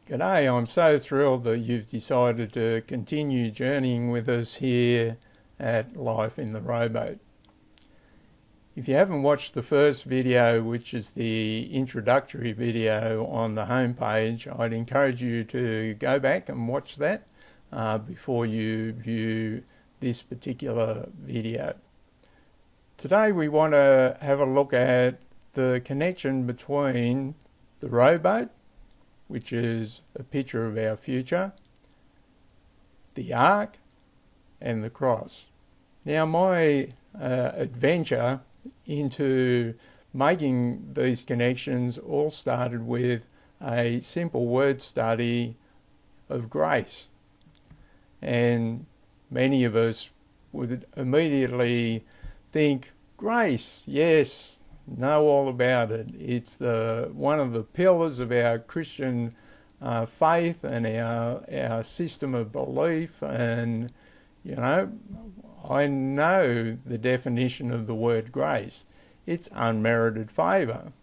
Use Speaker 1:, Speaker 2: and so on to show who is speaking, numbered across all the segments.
Speaker 1: G'day, I'm so thrilled that you've decided to continue journeying with us here at Life in the Rowboat. If you haven't watched the first video, which is the introductory video on the homepage, I'd encourage you to go back and watch that before you view this particular video. Today we want to have a look at the connection between the rowboat, which is a picture of our future, the ark, and the cross. Now, my adventure into making these connections all started with a simple word study of grace. And many of us would immediately think, grace, yes, know all about it. It's one of the pillars of our Christian faith and our system of belief. And, you know, I know the definition of the word grace. It's unmerited favour.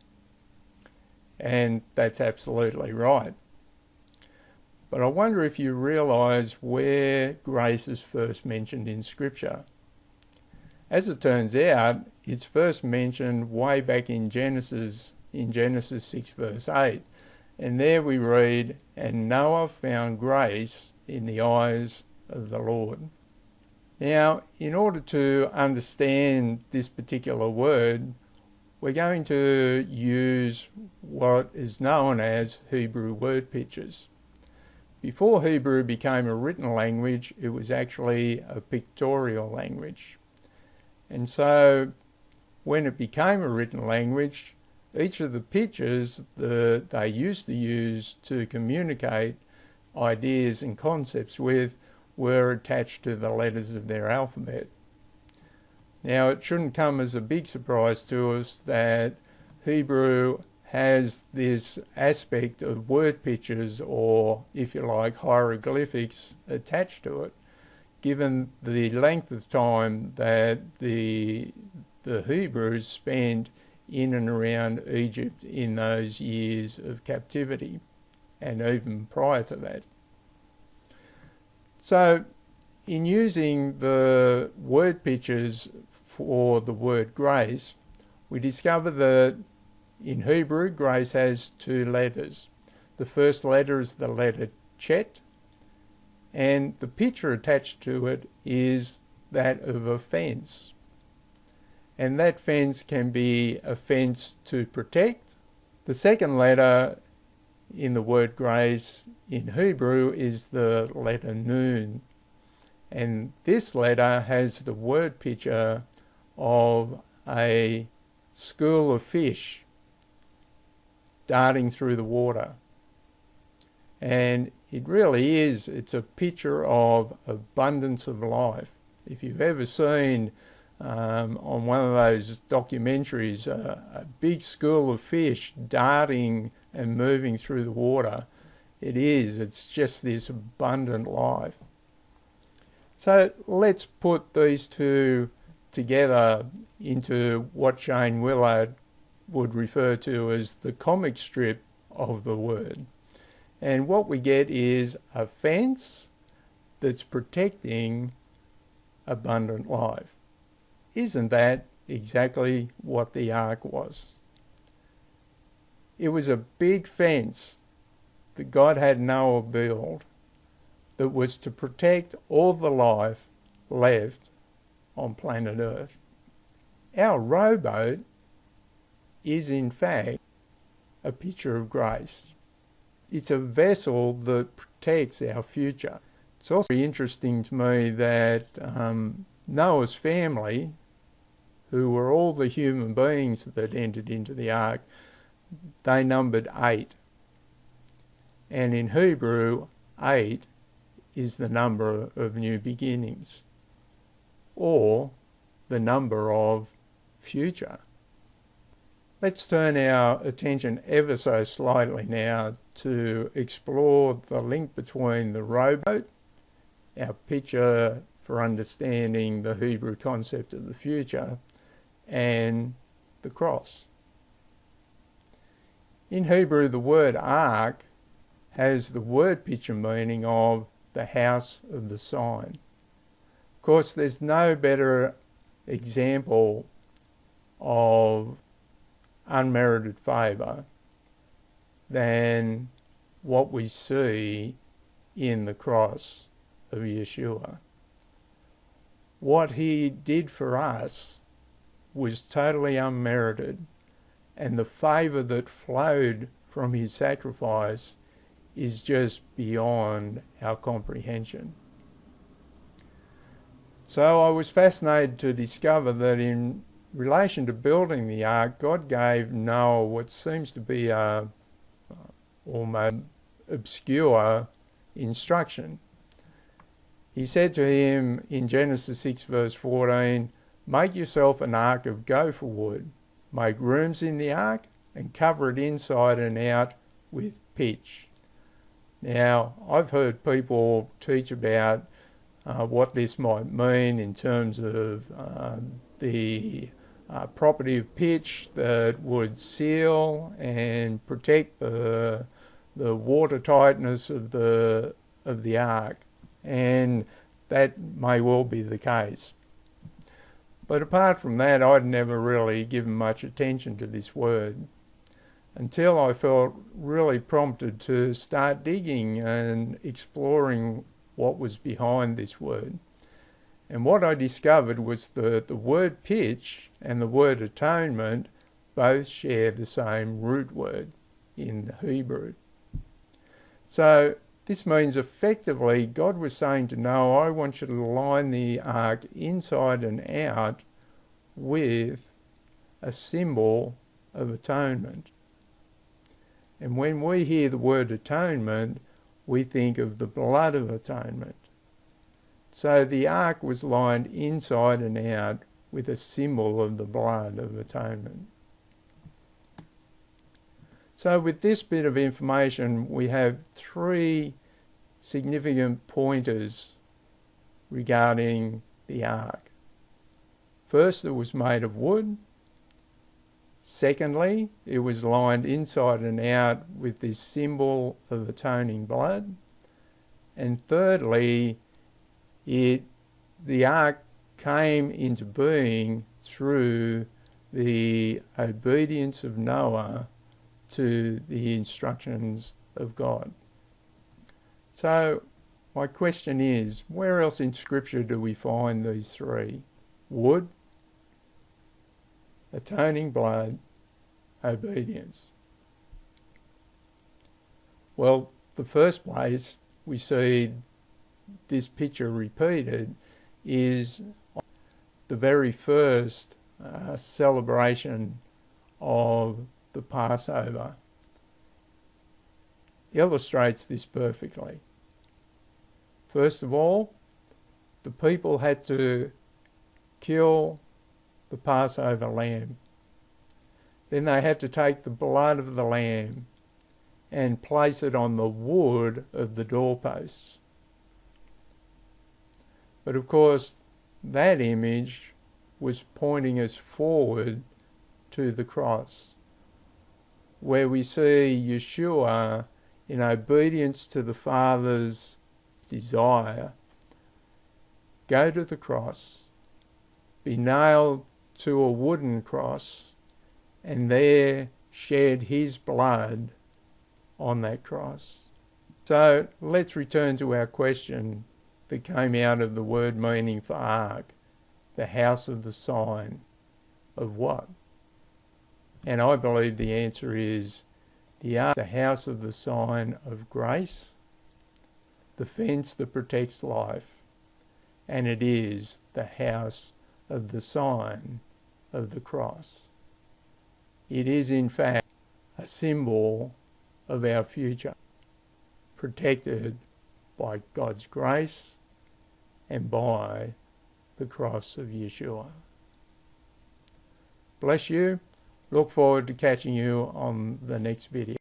Speaker 1: And that's absolutely right. But I wonder if you realise where grace is first mentioned in Scripture. As it turns out, it's first mentioned way back in Genesis 6 verse 8. And there we read, "And Noah found grace in the eyes of the Lord." Now, in order to understand this particular word, we're going to use what is known as Hebrew word pictures. Before Hebrew became a written language, it was actually a pictorial language. And so when it became a written language, each of the pictures that they used to use to communicate ideas and concepts with were attached to the letters of their alphabet. Now, it shouldn't come as a big surprise to us that Hebrew has this aspect of word pictures, or if you like, hieroglyphics attached to it, given the length of time that the Hebrews spent in and around Egypt in those years of captivity, and even prior to that. So, in using the word pictures for the word grace, we discover that in Hebrew, grace has two letters. The first letter is the letter Chet, and the picture attached to it is that of a fence. And that fence can be a fence to protect. The second letter in the word grace in Hebrew is the letter Nun. And this letter has the word picture of a school of fish darting through the water. And it really is, it's a picture of abundance of life. If you've ever seen on one of those documentaries a big school of fish darting and moving through the water, it's just this abundant life. So let's put these two together into what Shane Willard would refer to as the comic strip of the word. And what we get is a fence that's protecting abundant life. Isn't that exactly what the ark was? It was a big fence that God had Noah build that was to protect all the life left on planet Earth. Our rowboat is in fact a picture of grace. It's a vessel that protects our future. It's also very interesting to me that Noah's family, who were all the human beings that entered into the ark, they numbered 8. And in Hebrew, 8 is the number of new beginnings, or the number of future. Let's turn our attention ever so slightly now to explore the link between the rowboat, our picture for understanding the Hebrew concept of the future, and the cross. In Hebrew, the word ark has the word picture meaning of the house of the sign. Of course, there's no better example of unmerited favour than what we see in the cross of Yeshua. What he did for us was totally unmerited, and the favour that flowed from his sacrifice is just beyond our comprehension. So I was fascinated to discover that in relation to building the ark, God gave Noah what seems to be a almost obscure instruction. He said to him in Genesis 6 verse 14, "Make yourself an ark of gopher wood, make rooms in the ark and cover it inside and out with pitch." Now, I've heard people teach about what this might mean in terms of the property of pitch that would seal and protect the water tightness of the ark, and that may well be the case. But apart from that, I'd never really given much attention to this word until I felt really prompted to start digging and exploring what was behind this word. And what I discovered was that the word pitch and the word atonement both share the same root word in Hebrew. So this means effectively God was saying to Noah, I want you to line the ark inside and out with a symbol of atonement. And when we hear the word atonement, we think of the blood of atonement. So the ark was lined inside and out with a symbol of the blood of atonement. So with this bit of information, we have three significant pointers regarding the ark. First, it was made of wood. Secondly, it was lined inside and out with this symbol of atoning blood. And thirdly, the ark came into being through the obedience of Noah to the instructions of God. So my question is, where else in Scripture do we find these three? Wood, atoning blood, obedience. Well, the first place we see this picture repeated is the very first celebration of the Passover. Illustrates this perfectly. First of all, the people had to kill the Passover lamb. Then they had to take the blood of the lamb and place it on the wood of the doorposts. But of course, that image was pointing us forward to the cross, where we see Yeshua, in obedience to the Father's desire, go to the cross, be nailed to a wooden cross, and there shed his blood on that cross. So let's return to our question that came out of the word meaning for ark, the house of the sign of what? And I believe the answer is the ark, the house of the sign of grace, the fence that protects life, and it is the house of the sign of the cross. It is in fact a symbol of our future, protected by God's grace and by the cross of Yeshua. Bless you. Look forward to catching you on the next video.